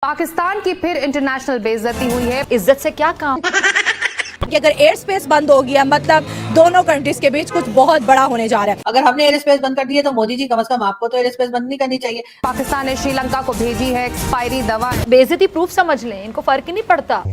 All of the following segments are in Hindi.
पाकिस्तान की फिर इंटरनेशनल बेइज्जती हुई है। इज्जत से क्या काम कि अगर एयर स्पेस बंद हो गया मतलब दोनों कंट्रीज के बीच कुछ बहुत बड़ा होने जा रहा है। अगर हमने एयर स्पेस बंद कर दी है तो मोदी जी कम से कम आपको तो एयर स्पेस बंद नहीं करनी चाहिए। पाकिस्तान ने श्रीलंका को भेजी है एक्सपायरी दवा। बेइज्जती प्रूफ समझ लें, इनको फर्क ही नहीं पड़ता।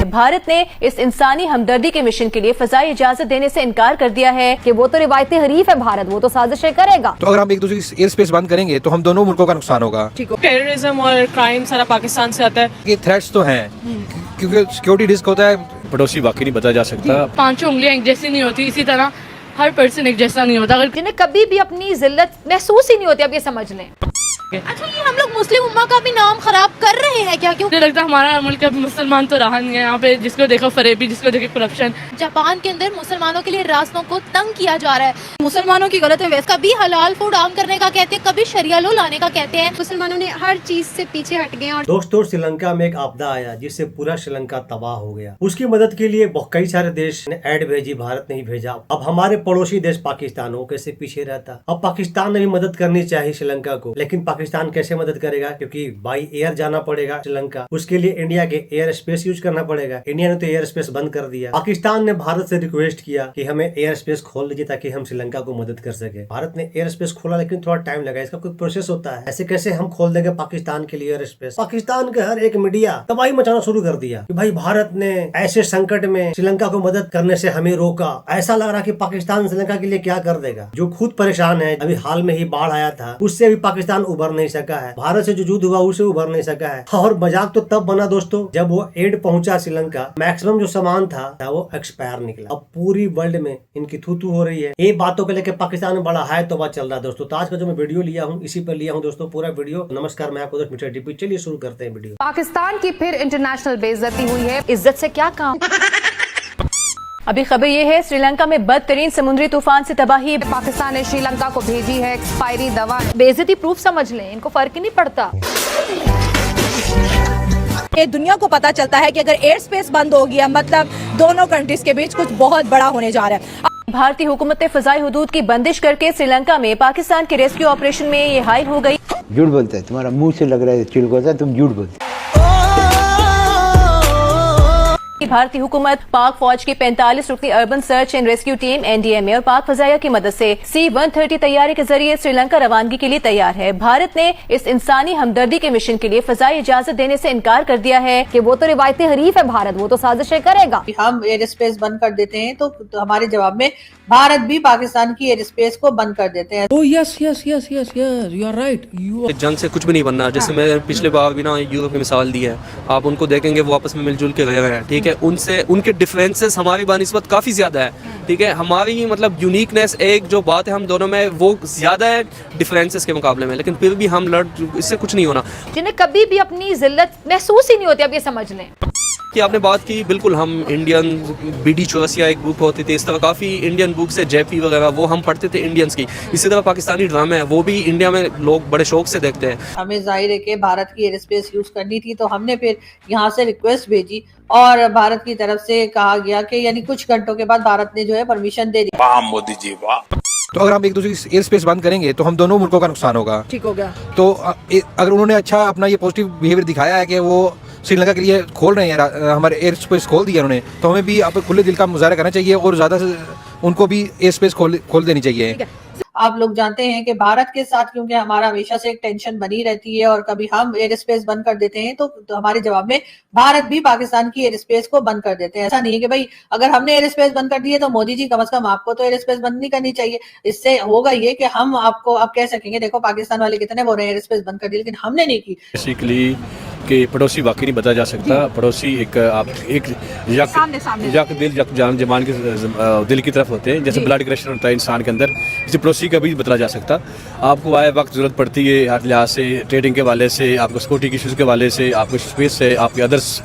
भारत ने इस इंसानी हमदर्दी के मिशन के लिए फजाई इजाजत देने से इनकार कर दिया है कि वो तो रिवायती हरीफ है भारत, वो तो साजिशें करेगा। तो अगर हम एक दूसरे की एयर स्पेस बंद करेंगे तो हम दोनों मुल्कों का नुकसान होगा। टेररिज्म और क्राइम सारा पाकिस्तान से आता है। ये थ्रेट्स तो हैं क्योंकि सिक्योरिटी रिस्क होता है। पड़ोसी वाकई नहीं बता जा सकता। पांचों उंगलियां एक जैसी नहीं होती, इसी तरह हर पर्सन एक जैसा नहीं होता। अगर जिन्हें कभी भी अपनी जिल्लत महसूस ही नहीं होती, अब ये समझ लें। अच्छा, ये हम लोग मुस्लिम उम्मा का भी नाम खराब कर रहे हैं क्या? क्यों मुझे लगता है हमारा मुल्क अब मुसलमान तो रहा नहीं है। यहाँ पे जिसको देखो फरेबी, जिसको देखो करप्शन। जापान के अंदर मुसलमानों के लिए रास्तों को तंग किया जा रहा है। मुसलमानों की गलत है, वैसे कभी हलाल फूड आम करने का कहते हैं, कभी शरिया लो लाने का कहते हैं। मुसलमानों ने हर चीज से पीछे हट गए। और दोस्तों, श्रीलंका में एक आपदा आया जिससे पूरा श्रीलंका तबाह हो गया। उसकी मदद के लिए कई सारे देश ने ऐड भेजी, भारत नहीं भेजा। अब हमारे पड़ोसी देश पाकिस्तान हो कैसे पीछे रहता। अब पाकिस्तान ने भी मदद करनी चाहिए श्रीलंका को, लेकिन पाकिस्तान कैसे मदद करेगा? क्योंकि बाई एयर जाना पड़ेगा श्रीलंका। उसके लिए इंडिया के एयर स्पेस यूज करना पड़ेगा। इंडिया ने तो एयर स्पेस बंद कर दिया। पाकिस्तान ने भारत से रिक्वेस्ट किया कि हमें एयर स्पेस खोल दीजिए ताकि हम श्रीलंका को मदद कर सके। भारत ने एयर स्पेस खोला, लेकिन थोड़ा टाइम लगा। इसका कोई प्रोसेस होता है। ऐसे कैसे हम खोल देंगे पाकिस्तान के लिए एयर स्पेस? पाकिस्तान के हर एक मीडिया तबाही मचाना शुरू कर दिया कि भाई भारत ने ऐसे संकट में श्रीलंका को मदद करने से हमें रोका। ऐसा लग रहा कि पाकिस्तान श्रीलंका के लिए क्या कर देगा। जो खुद परेशान है, अभी हाल में ही बाढ़ आया था, उससे भी पाकिस्तान उबर नहीं सका है। भारत से जो युद्ध हुआ उससे उभर नहीं सका है। और मजाक तो तब बना दोस्तों जब वो एड पहुंचा श्रीलंका। मैक्सिमम जो सामान था वो एक्सपायर निकला। अब पूरी वर्ल्ड में इनकी थू हो रही है। ये बातों को लेकर पाकिस्तान में बड़ा हाय तौबा चल रहा है दोस्तों। तो आज का जो मैं वीडियो लिया हूँ इसी पर लिया हूँ दोस्तों, पूरा वीडियो। नमस्कार, मैं आपको दोस्त मिस्टर डीपी। चलिए शुरू करते हैं वीडियो। पाकिस्तान की फिर इंटरनेशनल बेइज्जती हुई है। इज्जत से क्या काम अभी खबर ये है, श्रीलंका में बदतरीन समुद्री तूफान से तबाही। पाकिस्तान ने श्रीलंका को भेजी है एक्सपायरी दवा। बेइज्जती प्रूफ समझ लें, इनको फर्क ही नहीं पड़ता। ये दुनिया को पता चलता है कि अगर एयर स्पेस बंद हो गया मतलब दोनों कंट्रीज के बीच कुछ बहुत बड़ा होने जा रहा है। भारतीय हुकूमत ने फजाई हुदूद की बंदिश करके श्रीलंका में पाकिस्तान के रेस्क्यू ऑपरेशन में ये हाइल हो गई। झूठ बोलता है, तुम्हारा मुंह से लग रहा है चिलकोता, तुम झूठ बोलते। भारतीय हुकूमत पाक फौज की 45 रुकनी urban search and rescue team NDMA और पाक फजाया की मदद से C-130 तैयारी के जरिए श्रीलंका रवानगी के लिए तैयार है। भारत ने इस इंसानी हमदर्दी के मिशन के लिए फजाई इजाजत देने से इनकार कर दिया है कि वो तो रिवायती हरीफ है भारत, वो तो साजिशें करेगा। हम एयर स्पेस बंद कर देते हैं तो हमारे जवाब में भारत भी पाकिस्तान की एयर स्पेस को बंद कर देते हैं। Oh yes, you are right. जंग से कुछ भी नहीं बनना। जैसे मैं पिछले बार भी ना यूरोप की मिसाल दी है, आप उनको देखेंगे वो आपस में मिलजुल के रह रहे हैं, ठीक है। उनसे उनके डिफरेंसेस हमारी बानिस्बत काफी ज्यादा है, ठीक है। हमारी मतलब यूनिकनेस, एक जो बात है हम दोनों में, वो ज्यादा है डिफरेंसेस के मुकाबले में, लेकिन फिर भी हम इससे कुछ नहीं होना। जिन्हें कभी भी अपनी जिल्लत महसूस ही नहीं होती, अब ये समझ लें। कि आपने बात की, बिल्कुल हम इंडियन BD चौरसिया एक बुक होती थी, इस तरह काफ़ी इंडियन बुक्स है, जेपी वगैरह, वो हम पढ़ते थे इंडियंस की। इसी तरह पाकिस्तानी ड्रामे है, वो भी इंडिया में लोग बड़े शौक से देखते हैं। हमें जाहिर है कि भारत की एयर स्पेस यूज करनी थी, तो हमने फिर यहाँ से रिक्वेस्ट भेजी और भारत की तरफ से कहा गया कि यानी कुछ घंटों के बाद भारत ने जो है परमिशन दे दी। वाह मोदी जी वाह। तो अगर हम एक दूसरे की एयर स्पेस बंद करेंगे तो हम दोनों मुल्कों का नुकसान होगा। ठीक हो गया। तो अगर उन्होंने अच्छा अपना ये पॉजिटिव बिहेवियर दिखाया है कि वो श्रीलंका के लिए खोल रहे हैं, हमारे एयर स्पेस खोल दिया उन्होंने, तो हमें भी अब खुले दिल का मुजाहरा करना चाहिए और ज्यादा से उनको भी एयर स्पेस खोल देनी चाहिए। आप लोग जानते हैं कि भारत के साथ क्योंकि हमारा हमेशा से एक टेंशन बनी रहती है और कभी हम एयर स्पेस बंद कर देते हैं तो हमारे जवाब में भारत भी पाकिस्तान की एयर स्पेस को बंद कर देते हैं। ऐसा नहीं है कि भाई अगर हमने एयर स्पेस बंद कर दी है तो मोदी जी कम से कम आपको तो एयर स्पेस बंद नहीं करनी चाहिए। इससे होगा ये कि हम आपको आप कह सकेंगे देखो पाकिस्तान वाले कितने बोल रहे हैं एयर स्पेस बंद कर दी, लेकिन हमने नहीं की। बेसिकली कि पड़ोसी वाकई नहीं बता जा सकता। पड़ोसी एक दिल जान जमान के दिल की तरफ होते हैं, जैसे ब्लड प्रेशर होता है इंसान के अंदर, इसे पड़ोसी का भी बतला जा सकता। आपको आए वक्त जरूरत पड़ती है हर लिहाज से, ट्रेडिंग के वाले से, आपको सिक्योरिटी इशूज़ के वाले से, आपको स्पेस से, आपके अदर्स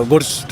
गुड्स,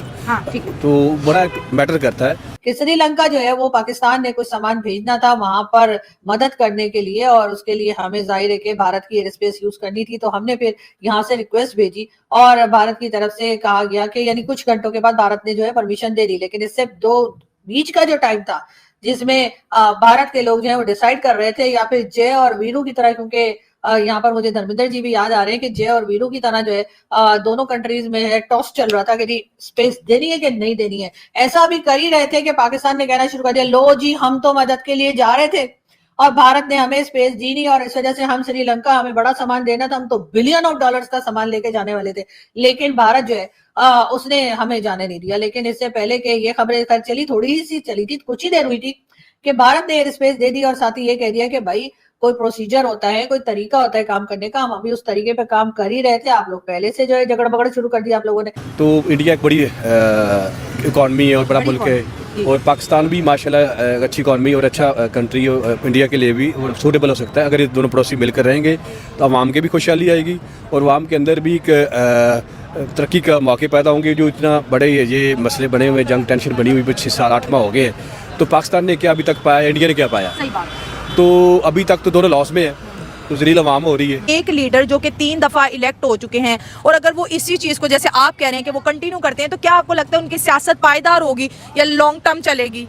तो बड़ा मैटर करता है कि श्रीलंका जो है वो पाकिस्तान ने कुछ सामान भेजना था वहां पर मदद करने के लिए और उसके लिए हमें जाहिर है कि भारत की एयर स्पेस यूज करनी थी, तो हमने फिर यहाँ से रिक्वेस्ट भेजी और भारत की तरफ से कहा गया कि यानी कुछ घंटों के बाद भारत ने जो है परमिशन दे दी। लेकिन इससे दो बीच का जो टाइम था जिसमें भारत के लोग जो है वो डिसाइड कर रहे थे या फिर जय और वीरू की तरह, क्योंकि यहाँ पर मुझे धर्मेंद्र जी भी याद आ रहे हैं कि जय और वीरू की तरह जो है दोनों कंट्रीज में है टॉस चल रहा था कि स्पेस देनी है कि नहीं देनी है। ऐसा भी कर ही रहे थे कि पाकिस्तान ने कहना शुरू कर दिया, लो जी हम तो मदद के लिए जा रहे थे और भारत ने हमें स्पेस दी नहीं, और इस वजह से हम श्रीलंका, हमें बड़ा सामान देना था, हम तो बिलियन ऑफ डॉलर्स का सामान लेके जाने वाले थे, लेकिन भारत जो है उसने हमें जाने नहीं दिया। लेकिन इससे पहले के ये खबरें चली, थोड़ी सी चली थी, कुछ ही देर हुई थी कि भारत ने एयर स्पेस दे दी और साथ ही ये कह दिया कि भाई कोई प्रोसीजर होता है, कोई तरीका होता है काम करने का, हम अभी उस तरीके पे काम कर ही रहे थे, आप लोग पहले से जो है झगड़ बगड़ शुरू कर दिया आप लोगों ने। तो इंडिया एक बड़ी इकॉनमी है और बड़ा मुल्क है, और पाकिस्तान भी माशाल्लाह अच्छी इकॉनमी और अच्छा कंट्री इंडिया के लिए भी सूटेबल हो सकता है। अगर ये दोनों पड़ोसी मिलकर रहेंगे तो आवाम की भी खुशहाली आएगी और आवाम के अंदर भी एक तरक्की का मौके पैदा होंगे। जो इतना बड़े ये मसले बने हुए, जंग टेंशन बनी हुई 6 साल 8 माह हो गए हैं, तो पाकिस्तान ने क्या अभी तक पाया, इंडिया ने क्या पाया? सही बात। तो अभी तक तो दोनों लॉस में है, तो जलील अवाम हो रही है। एक लीडर जो कि 3 दफा इलेक्ट हो चुके हैं और अगर वो इसी चीज को जैसे आप कह रहे हैं कि वो कंटिन्यू करते हैं, तो क्या आपको लगता है उनकी सियासत पायदार होगी या लॉन्ग टर्म चलेगी?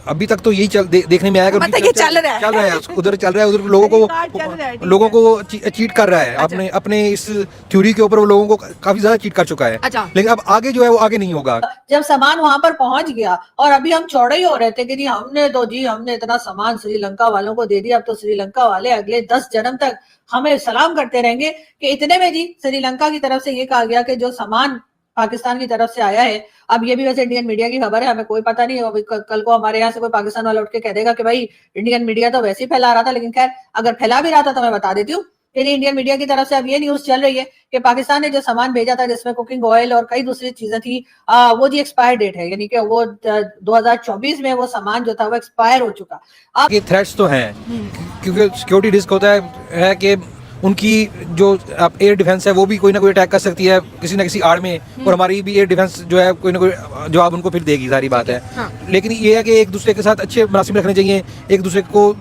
अभी तक तो यही देखने में आया कि मतलब ये चल रहा है उधर चल रहा है, उधर लोगों को चीट कर रहा है। अपने इस थ्योरी के ऊपर वो लोगों को काफी ज्यादा चीट कर चुका है। लेकिन अब आगे जो है वो आगे नहीं होगा। जब सामान वहां पर पहुंच गया और अभी हम चौड़े ही हो रहे थे कि हमने इतना सामान श्रीलंका वालों को दे दिया, अब तो श्रीलंका वाले अगले 10 जन्म तक हमें सलाम करते रहेंगे कि इतने में जी श्रीलंका की तरफ से ये कहा गया कि जो सामान पाकिस्तान की तरफ से आया है, अब ये भी वैसे इंडियन मीडिया की खबर है, हमें कोई पता नहीं है, कल को हमारे यहाँ से कोई पाकिस्तान वाला उठ के कह देगा कि भाई इंडियन मीडिया तो वैसे ही फैला रहा था। लेकिन खैर अगर फैला भी रहा था तो मैं बता देती हूँ कि इंडियन मीडिया की तरफ से अब ये न्यूज चल रही है कि पाकिस्तान ने जो सामान भेजा था जिसमें कुकिंग ऑयल और कई दूसरी चीजें थी, वो जी एक्सपायर डेट है, यानी कि वो 2024 में वो सामान जो था वो एक्सपायर हो चुका। अब ये थ्रेट्स तो हैं क्योंकि सिक्योरिटी रिस्क होता है कि उनकी जो एयर डिफेंस है वो भी कोई ना कोई अटैक कर सकती है किसी ना किसी आड़ में, और हमारी भी एयर डिफेंस जो है कोई ना कोई जवाब उनको फिर देगी, सारी बात है। लेकिन ये है कि एक दूसरे के साथ अच्छे मुनासिब रखने चाहिए, एक दूसरे को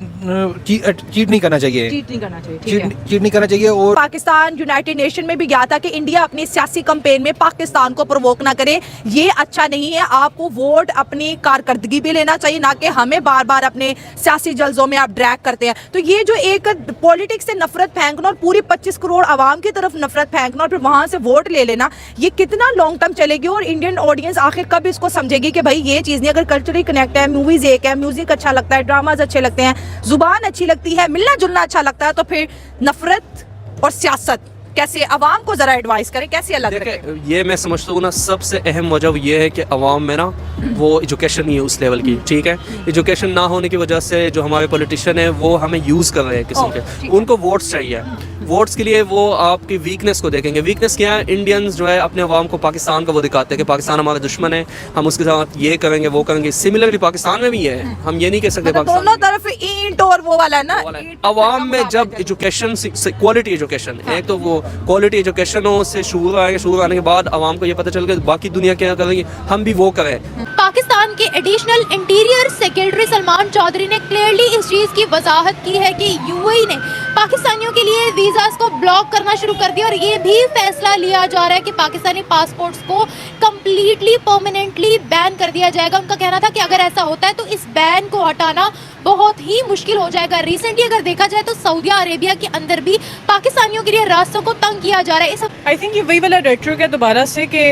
चीट नहीं करना चाहिए, चीट नहीं करना चाहिए। और पाकिस्तान यूनाइटेड नेशन में भी गया था कि इंडिया अपनी सियासी कैंपेन में पाकिस्तान को प्रोवोक ना करे, ये अच्छा नहीं है। आपको वोट अपनी कारकर्दगी भी लेना चाहिए, ना कि हमें बार बार अपने सियासी जल्सों में आप ड्रैग करते हैं। तो ये जो एक पॉलिटिक्स से नफरत फेंकना और पूरी 25 करोड़ आवाम की तरफ नफरत फेंकना और फिर वहां से वोट ले लेना, ये कितना लॉन्ग टर्म चलेगी और इंडियन ऑडियंस आखिर कब इसको समझेगी कि भाई ये चीज नहीं, अगर कल्चरली कनेक्ट है, मूवीज एक है, म्यूजिक अच्छा लगता है, ड्रामाज अच्छे लगते हैं, जुबान अच्छी लगती है, मिलना जुलना अच्छा लगता है, तो फिर नफरत और सियासत कैसे? अवाम को जरा एडवाइस करें कैसे अलग रखें। ये मैं समझता हूँ ना, सबसे अहम वजह ये है कि अवाम में ना वो एजुकेशन नहीं है उस लेवल की, ठीक है। एजुकेशन ना होने की वजह से जो हमारे पॉलिटिशियन है वो हमें यूज़ कर रहे हैं किस्म के, उनको वोट्स चाहिए, वोट्स के लिए वो आपकी वीकनेस को देखेंगे। वीकनेस क्या है? इंडियंस जो है अपने अवाम को पाकिस्तान का वो दिखाते हैं कि पाकिस्तान हमारा दुश्मन है, हम उसके साथ ये करेंगे वो करेंगे। सिमिलरली पाकिस्तान में भी है, हम ये नहीं कह सकते दोनों तरफ ईंट और वो वाला है ना। अवाम में जब एजुकेशन, क्वालिटी एजुकेशन, एक तो वो क्वालिटी एजुकेशन हो, उससे शूर आएंगे, शूर आने के बाद अवाम को ये पता चल गया बाकी दुनिया क्या करेगी, हम भी वो करें। पाकिस्तान के additional interior secretary Salman Chaudhry ने क्लियरली इस चीज की वजाहत की है कि यूएई ने पाकिस्तानियों के लिए वीजास को ब्लॉक करना शुरू कर दिया और ये भी फैसला लिया जा रहा है कि पाकिस्तानी पासपोर्ट्स को कंप्लीटली परमानेंटली बैन कर दिया जाएगा। उनका कहना था कि अगर ऐसा होता है तो इस बैन को हटाना बहुत ही मुश्किल हो जाएगा। रिसेंटली अगर देखा जाए तो सऊदी अरेबिया के अंदर भी पाकिस्तानियों के लिए रास्तों को तंग किया जा रहा है। आई थिंक ये वही वाला रेट्रो है दोबारा से कि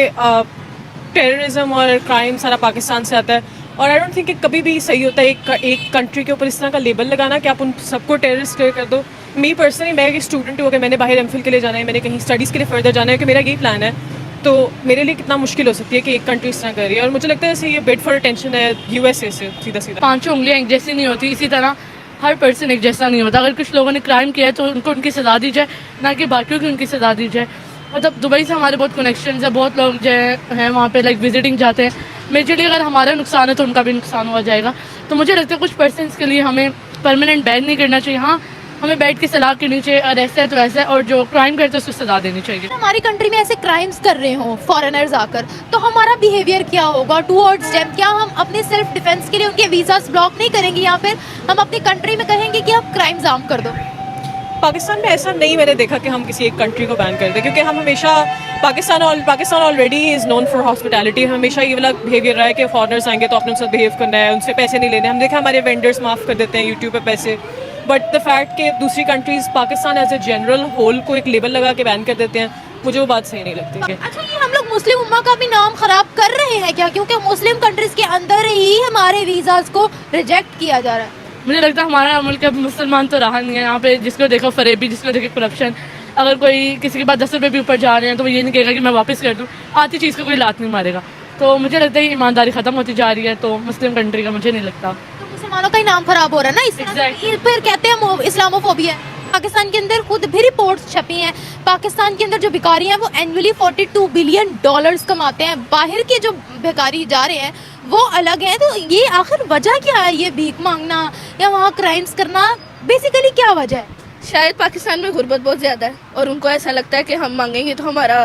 टेररिज्म और क्राइम सारा पाकिस्तान से आता है, और आई डोंट थिंक कि कभी भी सही होता है एक कंट्री के ऊपर इस तरह का लेबल लगाना कि आप उन सबको टेररिस्ट क्लियर कर दो। मी पर्सनली, मैं एक स्टूडेंट हूँ, अगर मैंने बाहर एमफिल के लिए जाना है, मैंने कहीं स्टडीज़ के लिए फर्दर जाना है कि मेरा यही प्लान है, तो मेरे लिए कितना मुश्किल हो सकती है कि एक कंट्री इस तरह कर रही है। और मुझे लगता है ये बिड फॉर अटेंशन है यूएसए से सीधा सीधा। 5 उंगलियां एक जैसी नहीं होती, इसी तरह हर पर्सन एक जैसा नहीं होता। अगर कुछ लोगों ने क्राइम किया है तो उनको उनकी सज़ा दी जाए, ना कि बाकियों की उनकी सज़ा दी जाए। मतलब दुबई से हमारे बहुत कनेक्शन है, बहुत लोग जो हैं वहाँ पे लाइक विजिटिंग जाते हैं। मेजरली अगर हमारा नुकसान है तो उनका भी नुकसान हुआ जाएगा। तो मुझे लगता है कुछ पर्सनस के लिए हमें परमानेंट बैन नहीं करना चाहिए। हाँ, हमें बैठ के सलाह करनी चाहिए, और ऐसा है तो ऐसा है, और जो क्राइम करते हैं उसको सजा देनी चाहिए। हमारी कंट्री में ऐसे क्राइम्स कर रहे हो फॉरेनर्स आकर, तो हमारा बिहेवियर क्या होगा टुवर्ड्स देम? क्या हम अपने सेल्फ डिफेंस के लिए उनके वीज़ास ब्लॉक नहीं करेंगे, या फिर हम अपनी कंट्री में कहेंगे कि आप क्राइम्स आम कर दो? पाकिस्तान में ऐसा नहीं मैंने देखा कि हम किसी एक कंट्री को बैन कर दें, क्योंकि हम हमेशा Pakistan already is known for hospitality. हमेशा ये वाला बिहेवियर रहा है कि फॉरेनर्स आएंगे तो अपने उनसे बिहेव करना है, उनसे पैसे नहीं लेने। हम देखा हमारे वेंडर्स माफ़ कर देते हैं यूट्यूब पे पैसे, बट द फैक्ट कि दूसरी countries Pakistan as a general whole को एक लेबल लगा के बैन कर देते हैं, मुझे वो बात सही नहीं लगती। अच्छा, ये हम लोग मुस्लिम उम्मा का भी नाम खराब कर रहे हैं क्या? क्योंकि मुस्लिम कंट्रीज के अंदर ही हमारे वीजास को रिजेक्ट किया जा रहा है। मुझे लगता है हमारा मुल्क अब मुसलमान तो रहा नहीं है। यहाँ पे जिसको देखो फरेबी, जिसको देखो करप्शन। अगर कोई किसी के पास 10 रुपये भी ऊपर जा रहे हैं तो वो ये नहीं कहेगा कि मैं वापस कर दूँ, आती चीज़ को कोई लात नहीं मारेगा। तो मुझे लगता है ईमानदारी ख़त्म होती जा रही है, तो मुस्लिम कंट्री का मुझे नहीं लगता। तो मुसलमानों का ही नाम खराब हो रहा है ना, इसलिए फिर कहते हैं इस्लामोफोबिया। पाकिस्तान के अंदर खुद भी रिपोर्ट्स छपी हैं, पाकिस्तान के अंदर जो भिखारी हैं वो एनुअली $42 बिलियन कमाते हैं। बाहर के जो भिखारी जा रहे हैं वो अलग है। तो ये आखिर वजह क्या है, ये भीख मांगना या वहाँ क्राइम्स करना, बेसिकली क्या वजह है? शायद पाकिस्तान में गुर्बत बहुत ज़्यादा है और उनको ऐसा लगता है कि हम मांगेंगे तो हमारा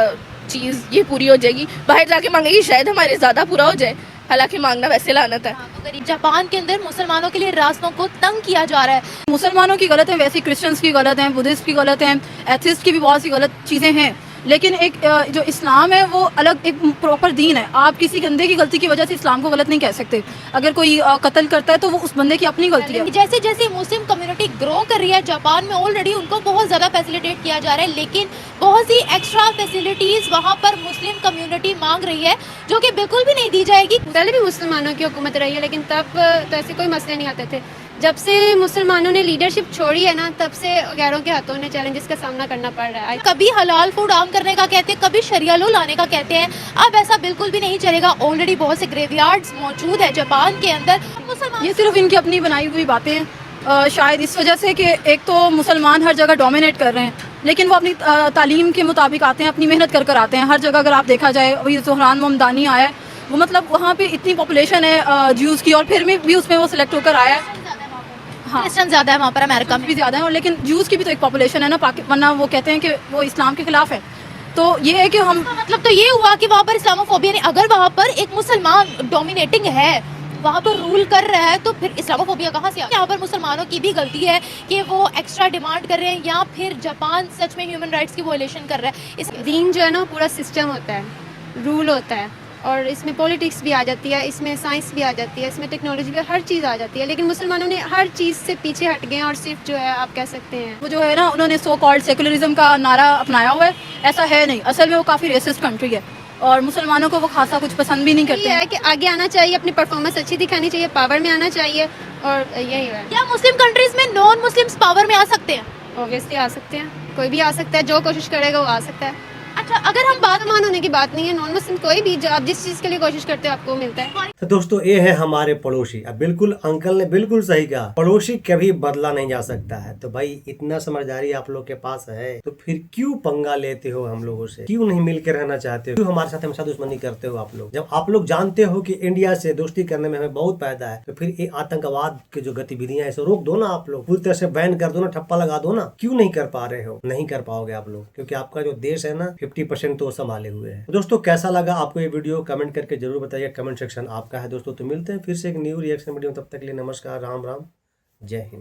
चीज़ ये पूरी हो जाएगी, बाहर जाके मांगेंगे शायद हमारे ज़्यादा पूरा हो जाए, हालांकि मांगना वैसे लानत है। जापान के अंदर मुसलमानों के लिए रास्तों को तंग किया जा रहा है। मुसलमानों की गलत है, वैसे क्रिश्चियंस की गलत है, बुद्धिस्ट की गलत है, एथिस्ट की भी बहुत सी गलत चीज़ें हैं, लेकिन एक जो इस्लाम है वो अलग एक प्रॉपर दीन है। आप किसी बंदे की गलती की वजह से इस्लाम को गलत नहीं कह सकते। अगर कोई कत्ल करता है तो वो उस बंदे की अपनी गलती है। जैसे जैसे मुस्लिम कम्युनिटी ग्रो कर रही है जापान में, ऑलरेडी उनको बहुत ज़्यादा फैसिलिटेट किया जा रहा है, लेकिन बहुत सी एक्स्ट्रा फैसिलिटीज़ वहाँ पर मुस्लिम कम्युनिटी मांग रही है जो कि बिल्कुल भी नहीं दी जाएगी। पहले भी मुसलमानों की हुकूमत रही है, लेकिन तब तो ऐसे कोई मसले नहीं आते थे। जब से मुसलमानों ने लीडरशिप छोड़ी है ना, तब से गैरों के हाथों ने चैलेंजेस का सामना करना पड़ रहा है। कभी हलाल फूड आम करने का कहते हैं, कभी शरिया लॉ लाने का कहते हैं। अब ऐसा बिल्कुल भी नहीं चलेगा। ऑलरेडी बहुत से ग्रेवयार्ड्स मौजूद है जापान के अंदर। मुसलमान ये सिर्फ इनकी अपनी बनाई हुई बातें हैं, शायद इस वजह से कि एक तो मुसलमान हर जगह डोमिनेट कर रहे हैं, लेकिन वो अपनी तालीम के मुताबिक आते हैं, अपनी मेहनत कर कर आते हैं। हर जगह अगर आप देखा जाए, अभी ज़ोहरान ममदानी आया है, वो मतलब वहाँ पे इतनी पॉपुलेशन है ज्यूज़ की, और फिर भी उसमें वो सिलेक्ट होकर आया है। हाँ, क्रिश्चियन ज़्यादा है वहाँ पर, अमेरिका में भी ज़्यादा है, और लेकिन ज्यूज़ की भी तो एक पॉपुलेशन है ना, वरना वो कहते हैं कि वो इस्लाम के खिलाफ है। तो ये है कि हम मतलब तो ये हुआ कि वहाँ पर इस्लामोफोबिया नहीं, अगर वहाँ पर एक मुसलमान डोमिनेटिंग है, वहाँ पर रूल कर रहा है, तो फिर इस्लामोफोबिया कहाँ से आ? यहाँ पर मुसलमानों की भी गलती है कि वो एक्स्ट्रा डिमांड कर रहे हैं, या फिर जापान सच में ह्यूमन राइट्स की वायलेशन कर रहा है। इस दीन जो है ना पूरा सिस्टम होता है, रूल होता है, और इसमें पॉलिटिक्स भी आ जाती है, इसमें साइंस भी आ जाती है, इसमें टेक्नोलॉजी भी, हर चीज़ आ जाती है। लेकिन मुसलमानों ने हर चीज़ से पीछे हट गए हैं, और सिर्फ जो है आप कह सकते हैं वो जो है ना, उन्होंने सो कॉल्ड सेकुलरिज्म का नारा अपनाया हुआ है। ऐसा है नहीं, असल में वो काफ़ी रेसिस्ट कंट्री है और मुसलमानों को वो खासा कुछ पसंद भी नहीं करते ये है कि आगे आना चाहिए, अपनी परफॉर्मेंस अच्छी दिखानी चाहिए, पावर में आना चाहिए, और यही है। क्या मुस्लिम कंट्रीज में नॉन मुस्लिम्स पावर में आ सकते हैं? ऑब्वियसली आ सकते हैं, कोई भी आ सकता है, जो कोशिश करेगा वो आ सकता है। अच्छा, अगर हम बात मान होने की बात नहीं है, नॉन मुस्लिम कोई भी जो आप जिस चीज़ के लिए कोशिश करते हो आपको मिलता है। तो दोस्तों, ये है हमारे पड़ोसी। अब बिल्कुल अंकल ने बिल्कुल सही कहा, पड़ोसी कभी बदला नहीं जा सकता है। तो भाई इतना समझदारी आप लोग के पास है तो फिर क्यों पंगा लेते हो हम लोगों से? क्यों नहीं मिलकर रहना चाहते हो? क्यों हमारे साथ हमेशा दुश्मनी करते हो आप लोग? जब आप लोग जानते हो कि इंडिया से दोस्ती करने में हमें बहुत फायदा है, तो फिर ये आतंकवाद की जो गतिविधियां ऐसे रोक दो ना, आप लोग पूरी तरह से बैन कर दो ना, ठप्पा लगा दो ना। क्यों नहीं कर पा रहे हो? नहीं कर पाओगे आप लोग, क्योंकि आपका जो देश है ना 50% तो संभाले हुए हैं। दोस्तों, कैसा लगा आपको ये वीडियो? कमेंट करके जरूर बताइए, कमेंट सेक्शन आपका है दोस्तों। तो मिलते हैं फिर से एक न्यू रिएक्शन वीडियो, तब तक के लिए नमस्कार, राम राम, जय हिंद।